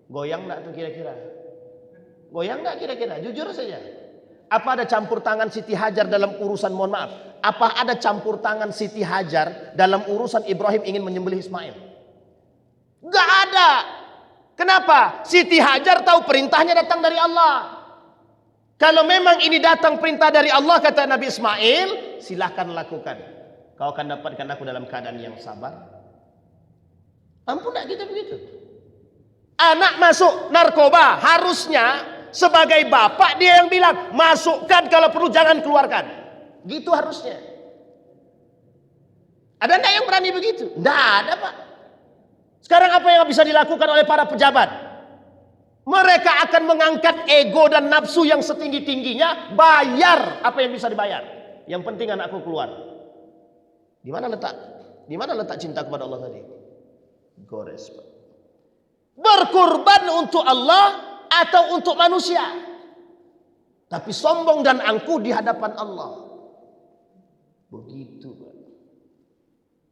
Goyang enggak tuh kira-kira? Goyang enggak kira-kira? Jujur saja. Apa ada campur tangan Siti Hajar dalam urusan, mohon maaf, apa ada campur tangan Siti Hajar dalam urusan Ibrahim ingin menyembelih Ismail? Enggak ada. Kenapa? Siti Hajar tahu perintahnya datang dari Allah. Kalau memang ini datang perintah dari Allah, kata Nabi Ismail, silahkan lakukan. Kau akan dapatkan aku dalam keadaan yang sabar. Ampun enggak gitu begitu. Anak masuk narkoba, harusnya sebagai bapak dia yang bilang, masukkan, kalau perlu jangan keluarkan. Gitu harusnya. Ada enggak yang berani begitu? Enggak ada pak. Sekarang apa yang bisa dilakukan oleh para pejabat? Mereka akan mengangkat ego dan nafsu yang setinggi-tingginya, bayar apa yang bisa dibayar. Yang penting anakku keluar. Di mana letak cinta kepada Allah tadi? Gores. Berkorban untuk Allah atau untuk manusia. Tapi sombong dan angkuh di hadapan Allah. Begitu Pak.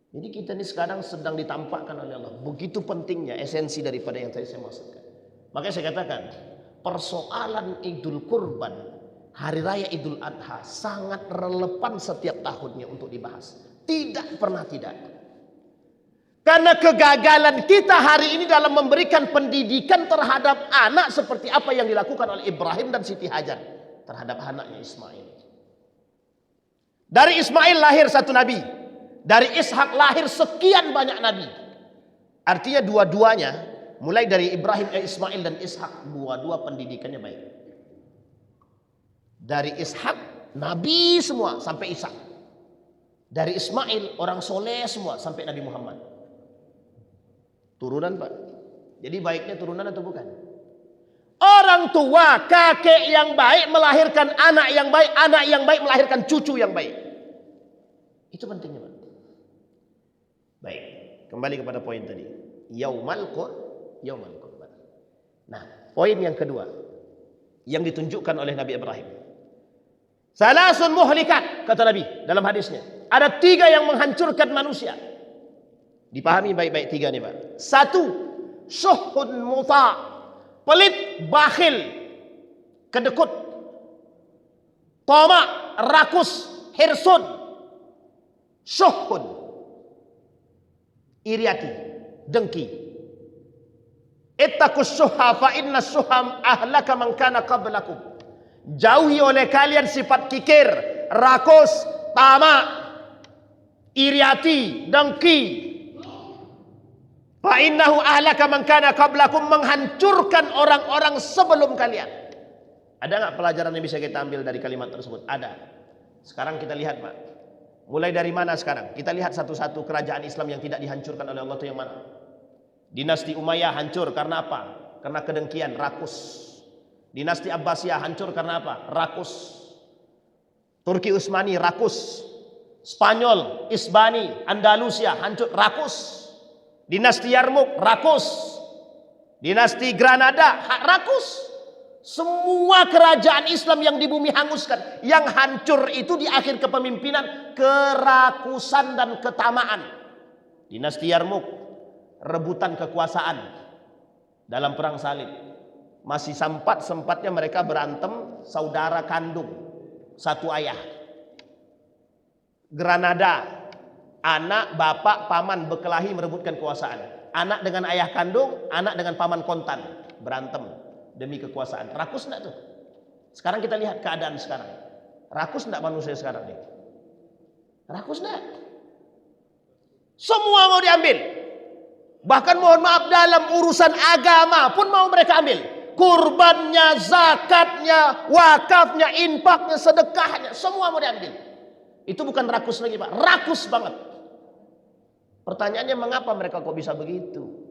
Jadi kita ini sekarang sedang ditampakkan oleh Allah. Begitu pentingnya esensi daripada yang tadi saya maksudkan. Makanya saya katakan, persoalan Idul Kurban, Hari Raya Idul Adha, sangat relevan setiap tahunnya untuk dibahas. Tidak pernah tidak. Karena kegagalan kita hari ini dalam memberikan pendidikan terhadap anak seperti apa yang dilakukan oleh Ibrahim dan Siti Hajar terhadap anaknya Ismail. Dari Ismail lahir satu nabi. Dari Ishak lahir sekian banyak nabi. Artinya dua-duanya, mulai dari Ibrahim, Ismail dan Ishak, dua-dua pendidikannya baik. Dari Ishak nabi semua sampai Ishak. Dari Ismail orang soleh semua sampai Nabi Muhammad. Turunan Pak. Jadi baiknya turunan atau bukan? Orang tua, kakek yang baik melahirkan anak yang baik melahirkan cucu yang baik. Itu pentingnya Pak. Baik, kembali kepada poin tadi. Yaumal Qurban. Nah, poin yang kedua yang ditunjukkan oleh Nabi Ibrahim. Salasun muhlikat, kata Nabi dalam hadisnya. Ada 3 yang menghancurkan manusia. Dipahami baik-baik 3 nih Pak. 1, syuhun muta, pelit, bakhil, kedekut, tamak, rakus, hirsun, syuhun, iriati, dengki. Ittaqus syuha fa inna syuham ahlaka man kana qablakum. Jauhi oleh kalian sifat kikir, rakus, tamak, iriati, dengki. Fa innahu ahlaka man kana qablakum, menghancurkan orang-orang sebelum kalian. Ada enggak pelajaran yang bisa kita ambil dari kalimat tersebut? Ada. Sekarang kita lihat Pak. Mulai dari mana sekarang? Kita lihat satu-satu kerajaan Islam yang tidak dihancurkan oleh Allah itu yang mana? Dinasti Umayyah hancur karena apa? Karena kedengkian, rakus. Dinasti Abbasiyah hancur karena apa? Rakus. Turki Utsmani rakus. Spanyol, Isbani, Andalusia hancur, rakus. Dinasti Yarmouk rakus. Dinasti Granada rakus. Semua kerajaan Islam yang di bumi hanguskan. Yang hancur itu di akhir kepemimpinan kerakusan dan ketamaan. Dinasti Yarmuk, rebutan kekuasaan dalam perang salib. Masih sempat-sempatnya mereka berantem saudara kandung satu ayah. Granada, anak, bapak, paman berkelahi merebutkan kekuasaan. Anak dengan ayah kandung, anak dengan paman kontan berantem demi kekuasaan. Rakus enggak tuh? Sekarang kita lihat keadaan sekarang. Rakus enggak manusia sekarang nih? Rakus enggak? Semua mau diambil. Bahkan mohon maaf dalam urusan agama pun mau mereka ambil. Kurbannya, zakatnya, wakafnya, infaknya, sedekahnya, semua mau diambil. Itu bukan rakus lagi Pak, rakus banget. Pertanyaannya mengapa mereka kok bisa begitu?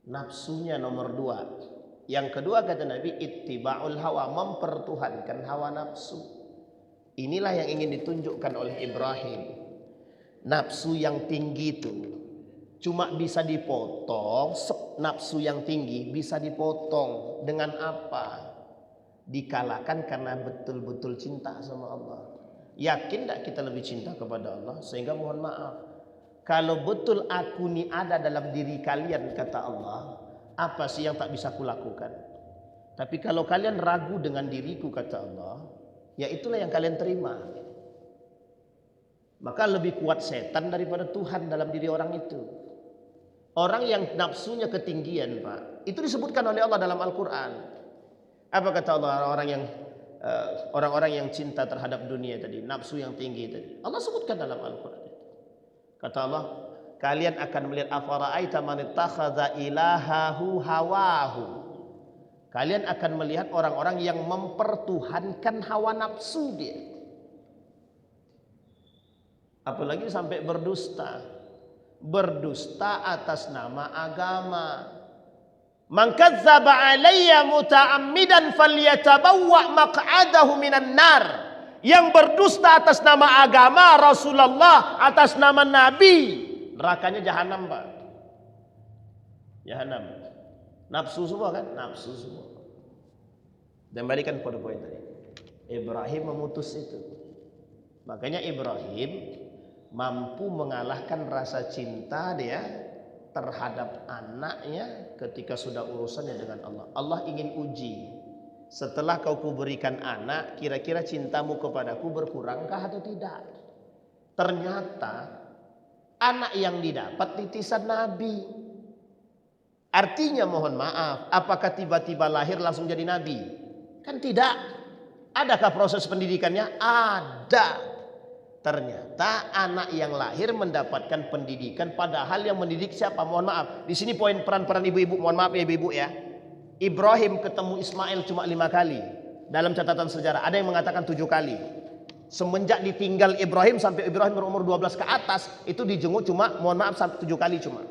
Nafsunya nomor 2. Yang kedua kata Nabi, ittiba'ul hawa, mempertuhankan hawa nafsu. Inilah yang ingin ditunjukkan oleh Ibrahim. Nafsu yang tinggi itu cuma bisa dipotong, nafsu yang tinggi bisa dipotong dengan apa? Dikalahkan karena betul-betul cinta sama Allah. Yakin tak kita lebih cinta kepada Allah? Sehingga mohon maaf, kalau betul aku ni ada dalam diri kalian kata Allah, apa sih yang tak bisa kulakukan? Tapi kalau kalian ragu dengan diriku kata Allah, ya itulah yang kalian terima. Maka lebih kuat setan daripada Tuhan dalam diri orang itu. Orang yang nafsunya ketinggian Pak, itu disebutkan oleh Allah dalam Al-Quran. Apa kata Allah orang-orang yang cinta terhadap dunia tadi, nafsu yang tinggi tadi. Allah sebutkan dalam Al-Quran. Kata Allah, kalian akan melihat afara'aita man ittakhadha ilahahu hawahu. Kalian akan melihat orang-orang yang mempertuhankan hawa nafsu dia. Apalagi sampai berdusta. Berdusta atas nama agama. Man kadzdzaba alayya muta'ammidan falyatabawwa maq'adahu minan nar. Yang berdusta atas nama agama Rasulullah, atas nama Nabi, nerakanya jahanam Pak. Jahanam. Nafsu semua kan? Nafsu semua. Dan balikan pada poin tadi. Ibrahim memutus itu. Makanya Ibrahim mampu mengalahkan rasa cinta dia terhadap anaknya ketika sudah urusannya dengan Allah. Allah ingin uji. Setelah kau kuberikan anak, kira-kira cintamu kepadaku berkurangkah atau tidak? Ternyata anak yang didapat titisan Nabi. Artinya mohon maaf, apakah tiba-tiba lahir langsung jadi Nabi? Kan tidak. Adakah proses pendidikannya? Ada. Ternyata anak yang lahir mendapatkan pendidikan, padahal yang mendidik siapa? Mohon maaf. Di sini poin peran-peran ibu-ibu. Mohon maaf ya ibu-ibu ya. Ibrahim ketemu Ismail cuma 5 kali. Dalam catatan sejarah ada yang mengatakan 7 kali. Semenjak ditinggal Ibrahim sampai Ibrahim berumur 12 ke atas, itu dijenguk cuma, mohon maaf, 7 kali cuma.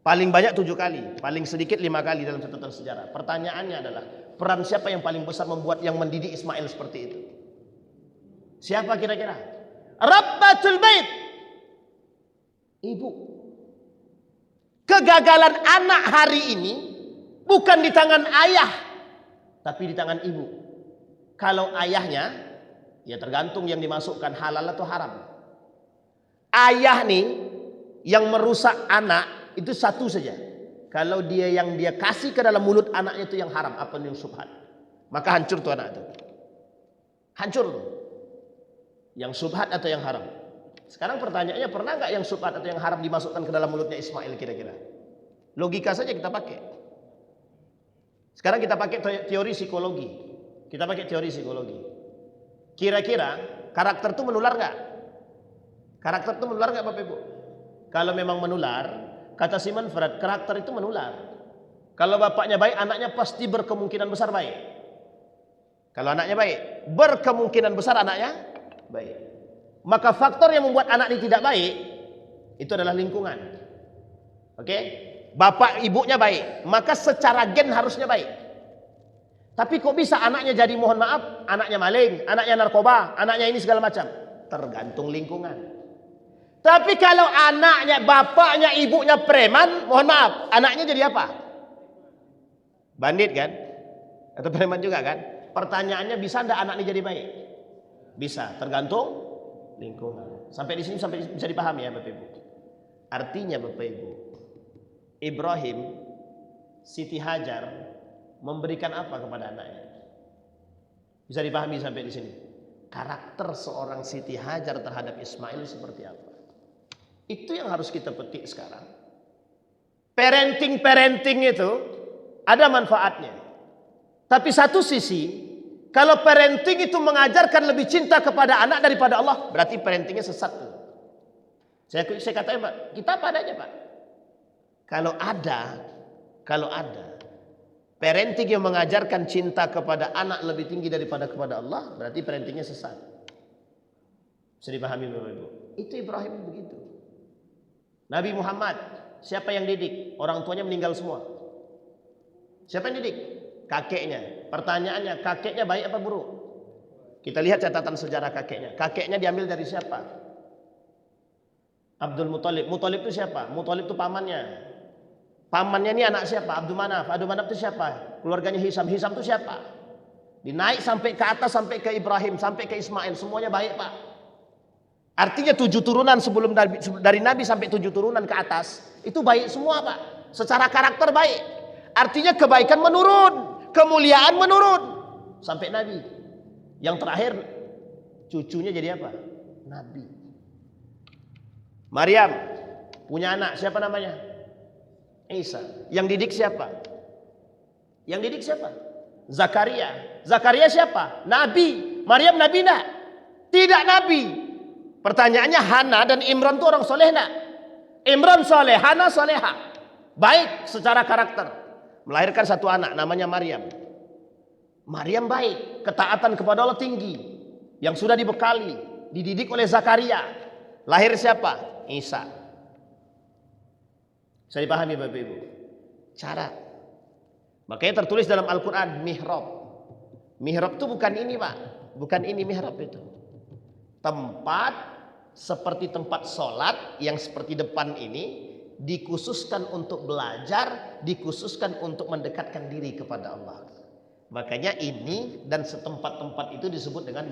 Paling banyak 7 kali, paling sedikit 5 kali dalam catatan sejarah. Pertanyaannya adalah, peran siapa yang paling besar membuat yang mendidik Ismail seperti itu? Siapa kira-kira? Rabbatul Bait. Ibu. Kegagalan anak hari ini bukan di tangan ayah, tapi di tangan ibu. Kalau ayahnya, ya tergantung yang dimasukkan halal atau haram. Ayah nih yang merusak anak itu satu saja. Kalau dia yang dia kasih ke dalam mulut anaknya itu yang haram, apa yang subhat, maka hancur tuh anak itu. Hancur tuh. Yang subhat atau yang haram. Sekarang pertanyaannya, pernah nggak yang subhat atau yang haram dimasukkan ke dalam mulutnya Ismail kira-kira? Logika saja kita pakai. Sekarang kita pakai teori psikologi. Kita pakai teori psikologi. Kira-kira karakter itu menular nggak? Karakter itu menular nggak Bapak Ibu? Kalau memang menular, kata Simon Freud, karakter itu menular. Kalau bapaknya baik, anaknya pasti berkemungkinan besar baik. Kalau anaknya baik, berkemungkinan besar anaknya baik. Maka faktor yang membuat anak ini tidak baik itu adalah lingkungan. Oke? Bapak ibunya baik, maka secara gen harusnya baik. Tapi kok bisa anaknya jadi, mohon maaf, anaknya maling, anaknya narkoba, anaknya ini segala macam? Tergantung lingkungan. Tapi kalau anaknya, bapaknya, ibunya preman, mohon maaf, anaknya jadi apa? Bandit kan? Atau preman juga kan? Pertanyaannya, bisa enggak anak ini jadi baik? Bisa, tergantung lingkungan. Sampai di sini sampai bisa dipahami ya Bapak Ibu. Artinya Bapak Ibu, Ibrahim, Siti Hajar memberikan apa kepada anaknya? Bisa dipahami sampai di sini. Karakter seorang Siti Hajar terhadap Ismail seperti apa? Itu yang harus kita petik sekarang. Parenting itu ada manfaatnya. Tapi satu sisi, kalau parenting itu mengajarkan lebih cinta kepada anak daripada Allah, berarti parentingnya sesat tuh. Saya katakan Pak, kita apa adanya Pak. Kalau ada parenting yang mengajarkan cinta kepada anak lebih tinggi daripada kepada Allah, berarti parentingnya sesat. Bisa dipahami Bapak Ibu. Itu Ibrahim begitu. Nabi Muhammad, siapa yang didik? Orang tuanya meninggal semua. Siapa yang didik? Kakeknya. Pertanyaannya, kakeknya baik apa buruk? Kita lihat catatan sejarah kakeknya. Kakeknya diambil dari siapa? Abdul Muthalib. Muthalib itu siapa? Muthalib itu pamannya. Pamannya ini anak siapa? Abdul Manaf. Abdul Manaf itu siapa? Keluarganya Hisam. Hisam itu siapa? Dinaik sampai ke atas, sampai ke Ibrahim, sampai ke Ismail. Semuanya baik Pak. Artinya 7 turunan sebelum dari Nabi sampai 7 turunan ke atas. Itu baik semua Pak. Secara karakter baik. Artinya kebaikan menurun, kemuliaan menurun sampai Nabi. Yang terakhir cucunya jadi apa? Nabi. Maryam punya anak, siapa namanya? Isa. Yang didik siapa? Yang didik siapa? Zakaria. Zakaria siapa? Nabi. Maryam nabi enggak? Tidak nabi. Pertanyaannya, Hana dan Imran itu orang soleh enggak? Imran soleh, Hana soleha. Baik secara karakter. Melahirkan satu anak namanya Maryam. Maryam baik, ketaatan kepada Allah tinggi, yang sudah dibekali, dididik oleh Zakaria. Lahir siapa? Isa. Saya dipahami Bapak Ibu. Cara. Makanya tertulis dalam Al-Quran mihrab. Mihrab itu bukan ini Pak. Bukan ini mihrab itu. Tempat seperti tempat sholat yang seperti depan ini, dikhususkan untuk belajar, dikhususkan untuk mendekatkan diri kepada Allah. Makanya ini dan setempat-tempat itu disebut dengan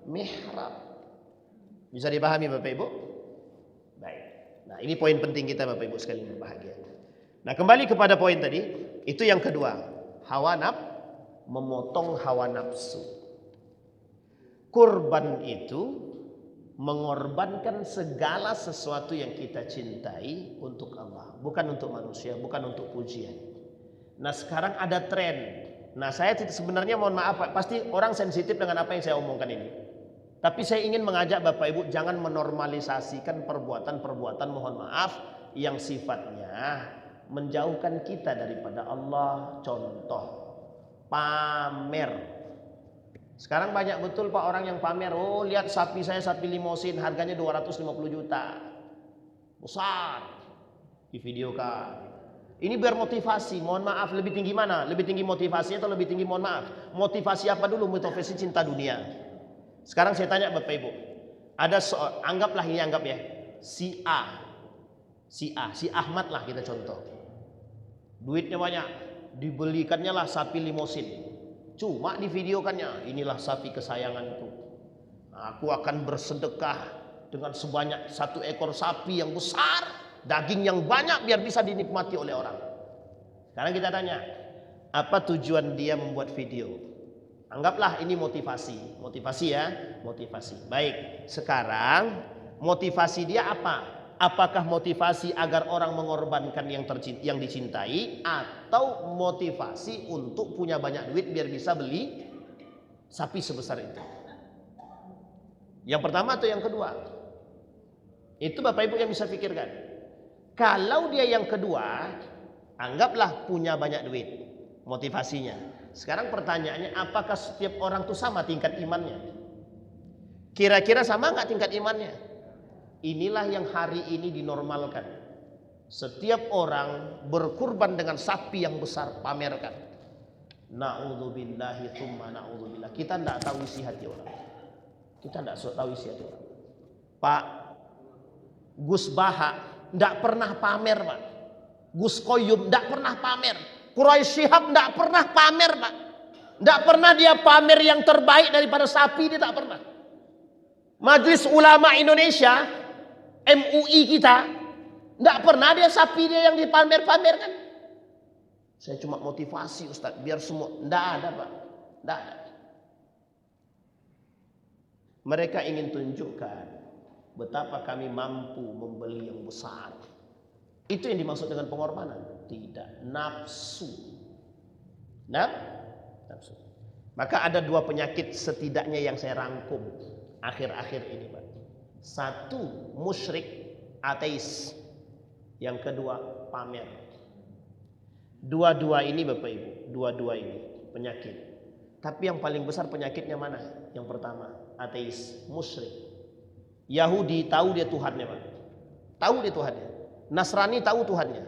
mihrab. Bisa dipahami Bapak Ibu? Baik. Nah, ini poin penting kita Bapak Ibu sekalian berbahagia. Nah, kembali kepada poin tadi, itu yang kedua, memotong hawa nafsu. Kurban itu mengorbankan segala sesuatu yang kita cintai untuk Allah, bukan untuk manusia, bukan untuk pujian. Nah, sekarang ada tren. Nah, saya sebenarnya mohon maaf Pak, pasti orang sensitif dengan apa yang saya omongkan ini. Tapi saya ingin mengajak Bapak Ibu jangan menormalisasikan perbuatan-perbuatan mohon maaf yang sifatnya menjauhkan kita daripada Allah. Contoh, pamer. Sekarang banyak betul Pak orang yang pamer. Oh, lihat sapi saya, sapi limosin, harganya 250 juta. Besar. Divideokan. Ini biar motivasi. Mohon maaf, lebih tinggi mana? Lebih tinggi motivasinya atau lebih tinggi mohon maaf? Motivasi apa dulu? Motivasi cinta dunia. Sekarang saya tanya Bapak Ibu. Ada anggaplah ini anggap ya. Si Ahmad lah kita contoh. Duitnya banyak. Dibelikannya lah sapi limosin. Cuma divideokannya, inilah sapi kesayanganku. Aku akan bersedekah dengan sebanyak 1 ekor sapi yang besar, daging yang banyak biar bisa dinikmati oleh orang. Sekarang kita tanya, apa tujuan dia membuat video? Anggaplah ini motivasi ya, motivasi. Baik, sekarang motivasi dia apa? Apakah motivasi agar orang mengorbankan yang dicintai, atau motivasi untuk punya banyak duit biar bisa beli sapi sebesar itu? Yang pertama atau yang kedua? Itu Bapak Ibu yang bisa pikirkan. Kalau dia yang kedua, anggaplah punya banyak duit, motivasinya. Sekarang pertanyaannya, apakah setiap orang itu sama tingkat imannya? Kira-kira sama nggak tingkat imannya? Inilah yang hari ini dinormalkan. Setiap orang berkurban dengan sapi yang besar, pamerkan. Na'udzubillahi tsumma na'udzubillah. Kita tidak tahu isi hati orang. Kita tidak tahu isi hati orang. Pak Gus Baha tidak pernah pamer Pak. Gus Koyum tidak pernah pamer. Quraisy Shihab tidak pernah pamer, Pak. Tidak pernah dia pamer yang terbaik daripada sapi, dia tak pernah. Majelis Ulama Indonesia, MUI kita, tidak pernah dia sapi dia yang dipamer-pamerkan. Saya cuma motivasi Ustaz, biar semua. Tidak ada, Pak. Tidak ada. Mereka ingin tunjukkan betapa kami mampu membeli yang besar. Itu yang dimaksud dengan pengorbanan. Tidak, nafsu. Nafsu. Maka ada dua penyakit setidaknya yang saya rangkum akhir-akhir ini, Pak. Satu, musyrik, ateis. Yang kedua, pamer. Dua-dua ini Bapak Ibu, dua-dua ini penyakit. Tapi yang paling besar penyakitnya mana? Yang pertama, ateis, musyrik. Yahudi tahu dia Tuhannya, Pak. Tahu dia Tuhannya. Nasrani tahu Tuhannya.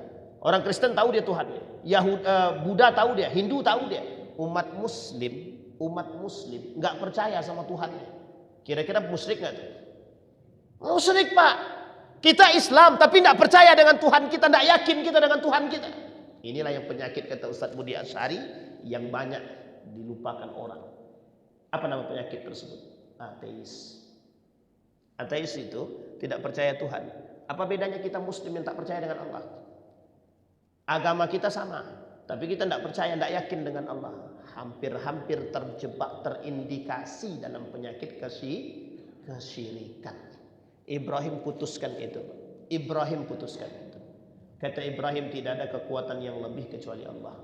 Orang Kristen tahu dia Tuhannya. Buddha tahu dia, Hindu tahu dia. Umat Muslim nggak percaya sama Tuhannya. Kira-kira musyrik nggak tuh? Musyrik, Pak. Kita Islam tapi nggak percaya dengan Tuhan kita, nggak yakin kita dengan Tuhan kita. Inilah yang penyakit kata Ustadz Budi Asyari yang banyak dilupakan orang. Apa nama penyakit tersebut? Ateis. Ateis itu tidak percaya Tuhan. Apa bedanya kita Muslim yang tak percaya dengan Allah? Agama kita sama, tapi kita tidak percaya, tidak yakin dengan Allah. Hampir-hampir terjebak, terindikasi dalam penyakit kesyirikan. Ibrahim putuskan itu. Ibrahim putuskan itu. Kata Ibrahim, tidak ada kekuatan yang lebih kecuali Allah.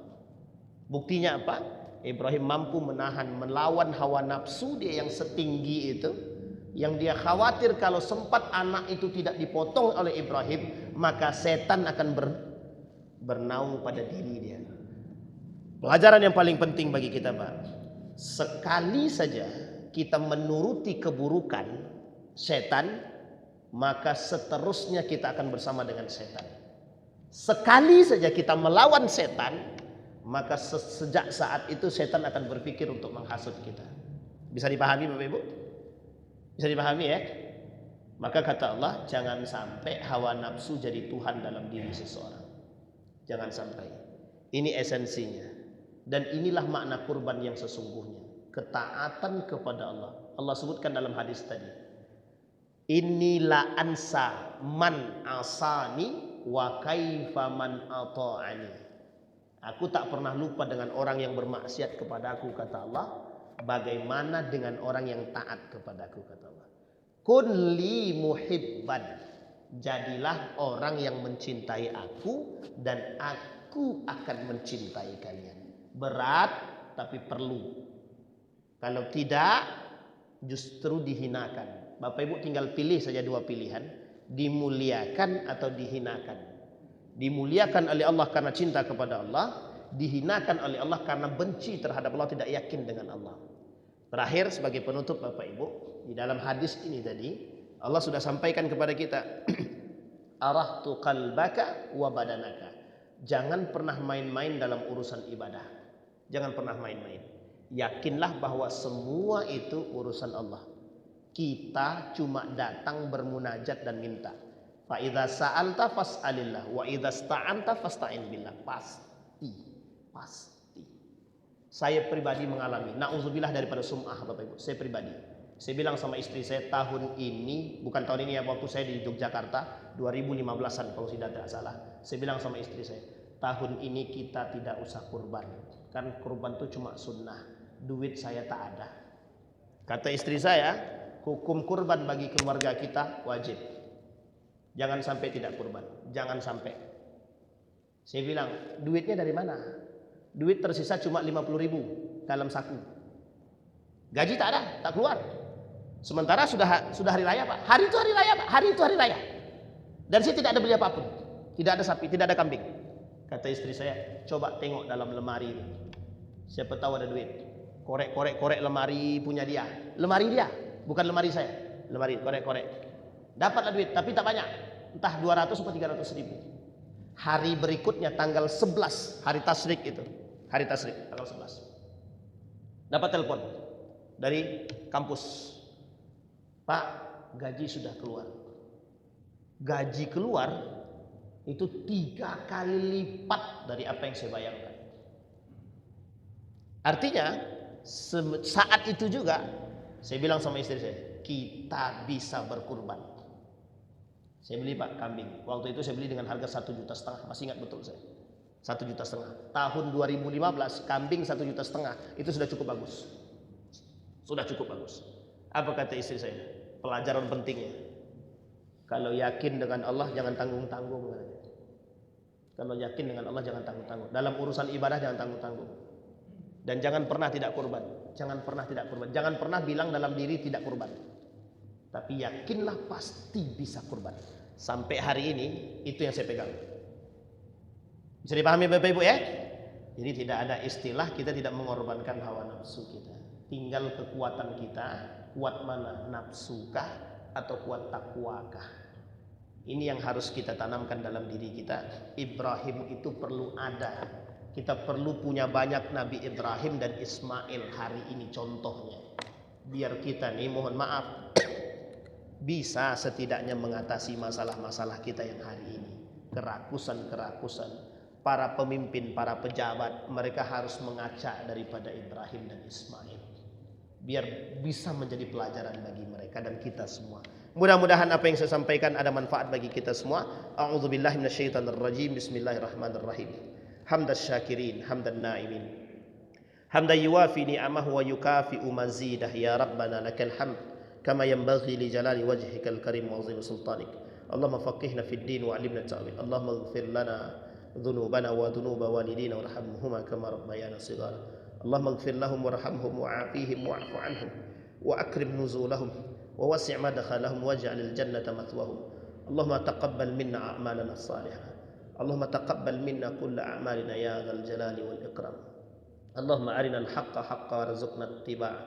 Buktinya apa? Ibrahim mampu melawan hawa nafsu dia yang setinggi itu, yang dia khawatir kalau sempat anak itu tidak dipotong oleh Ibrahim, maka setan akan bernaung pada diri dia. Pelajaran yang paling penting bagi kita, Pak. Sekali saja kita menuruti keburukan setan, maka seterusnya kita akan bersama dengan setan. Sekali saja kita melawan setan, maka sejak saat itu setan akan berpikir untuk menghasut kita. Bisa dipahami Bapak Ibu? Bisa dipahami ya? Maka kata Allah, jangan sampai hawa nafsu jadi Tuhan dalam diri seseorang. Jangan sampai. Ini esensinya. Dan inilah makna kurban yang sesungguhnya. Ketaatan kepada Allah. Allah sebutkan dalam hadis tadi. Inilah ansa man asani wa kaifa man ata'ani. Aku tak pernah lupa dengan orang yang bermaksiat kepadaku, kata Allah. Bagaimana dengan orang yang taat kepadaku, kata Allah. Kun li muhibban. Jadilah orang yang mencintai aku dan aku akan mencintai kalian. Berat tapi perlu. Kalau tidak justru dihinakan. Bapak Ibu tinggal pilih saja dua pilihan. Dimuliakan atau dihinakan. Dimuliakan oleh Allah karena cinta kepada Allah. Dihinakan oleh Allah karena benci terhadap Allah, tidak yakin dengan Allah. Terakhir sebagai penutup Bapak Ibu, di dalam hadis ini tadi Allah sudah sampaikan kepada kita, arahtu qalbaka wa badanaka. Jangan pernah main-main dalam urusan ibadah. Jangan pernah main-main. Yakinlah bahwa semua itu urusan Allah. Kita cuma datang bermunajat dan minta. Fa idza sa'alta fas'alillah wa idza sta'anta fasta'in billah. Pasti. Saya pribadi mengalami, na'udzubillah daripada sum'ah Bapak Ibu. Saya pribadi. Saya bilang sama istri saya tahun ini, bukan tahun ini ya, waktu saya di Yogyakarta 2015an kalau tidak salah. Saya bilang sama istri saya, tahun ini kita tidak usah kurban. Kan kurban itu cuma sunnah. Duit saya tak ada. Kata istri saya, hukum kurban bagi keluarga kita wajib. Jangan sampai tidak kurban. Jangan sampai. Saya bilang, duitnya dari mana? Duit tersisa cuma 50.000 dalam saku. Gaji tak ada, tak keluar. Sementara sudah hari raya, Pak. Hari itu hari raya, Pak. Hari itu hari raya. Dan saya tidak ada beli apapun. Tidak ada sapi, tidak ada kambing. Kata istri saya, coba tengok dalam lemari. Siapa tahu ada duit. Korek lemari punya dia. Lemari dia, bukan lemari saya. Lemari, korek. Dapatlah duit, tapi tak banyak. Entah 200 atau 300.000. Hari berikutnya tanggal 11, hari tasrik itu. Hari tasrik, tanggal 11. Dapat telepon dari kampus. Pak, gaji sudah keluar. Gaji keluar itu 3 kali lipat dari apa yang saya bayangkan. Artinya saat itu juga saya bilang sama istri saya, kita bisa berkurban. Saya beli Pak kambing. Waktu itu saya beli dengan harga 1,5 juta, masih ingat betul saya. 1,5 juta. Tahun 2015 kambing 1,5 juta itu sudah cukup bagus. Sudah cukup bagus. Apa kata istri saya? Pelajaran pentingnya. Kalau yakin dengan Allah jangan tanggung-tanggung. Kalau yakin dengan Allah jangan tanggung-tanggung. Dalam urusan ibadah jangan tanggung-tanggung. Dan jangan pernah tidak kurban. Jangan pernah tidak kurban. Jangan pernah bilang dalam diri tidak kurban. Tapi yakinlah pasti bisa kurban. Sampai hari ini itu yang saya pegang. Bisa dipahami Bapak Ibu ya? Jadi tidak ada istilah kita tidak mengorbankan hawa nafsu kita. Tinggal kekuatan kita, kuat mana, nafsukah atau kuat takwakah? Ini yang harus kita tanamkan dalam diri kita. Ibrahim itu perlu ada. Kita perlu punya banyak Nabi Ibrahim dan Ismail hari ini contohnya. Biar kita nih mohon maaf bisa setidaknya mengatasi masalah-masalah kita yang hari ini. Kerakusan-kerakusan para pemimpin, para pejabat, mereka harus mengaca daripada Ibrahim dan Ismail. Biar bisa menjadi pelajaran bagi mereka dan kita semua. Mudah-mudahan apa yang saya sampaikan ada manfaat bagi kita semua. A'udzubillahi minasyaitonirrajim. Bismillahirrahmanirrahim. Hamdas syakirin, hamdan naimin. Hamdan yuwafi ni'amahu wa yukafi'u mazidah. Ya Rabbana lakal hamd kama yanbaghi li jalali wajhikal karim wa 'azimi sultanik. Allahumma faqihna fid din wa 'allimna ta'wil. Allahumma ighfir lana dhunubana wa dhunuba walidina warhamhuma kama rabbayana shighara. Allahumma ighfir lahum warhamhum wa'afihim wa'fu 'anhum wa akrim nuzulahum wa wasi' madkhalahum waj'alil jannata mathwahum. Allahumma taqabbal minna a'malana as-salihah. Allahumma taqabbal minna kulla a'malina ya dzal jalali wal ikram. Allahumma arinal haqqa haqqan warzuqna ittiba'ah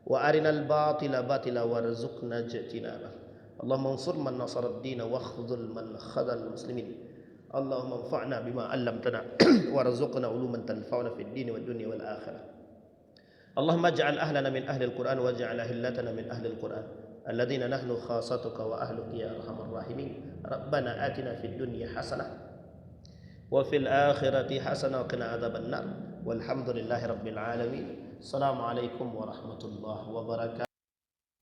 wa arinal batila batila warzuqna ijtinabah. Allahumma ansur man nasara ad-din wa khudhul man khadhal muslimin. Allahumma anfa'na bima 'allamtana warzuqna uluman tanfa'una fid din wad dunya wal akhirah. Allahumma ij'al ahlana min ahli al-Qur'an waj'al ahillatana min ahli al-Qur'an alladhina nahnu khassatuka wa ahluka ya arhamar rahimin. Rabbana atina fid dunya hasanah wa fil akhirati hasanah wa qina adzaban nar. Walhamdulillahi rabbil alamin. Assalamualaikum warahmatullahi wabarakatuh.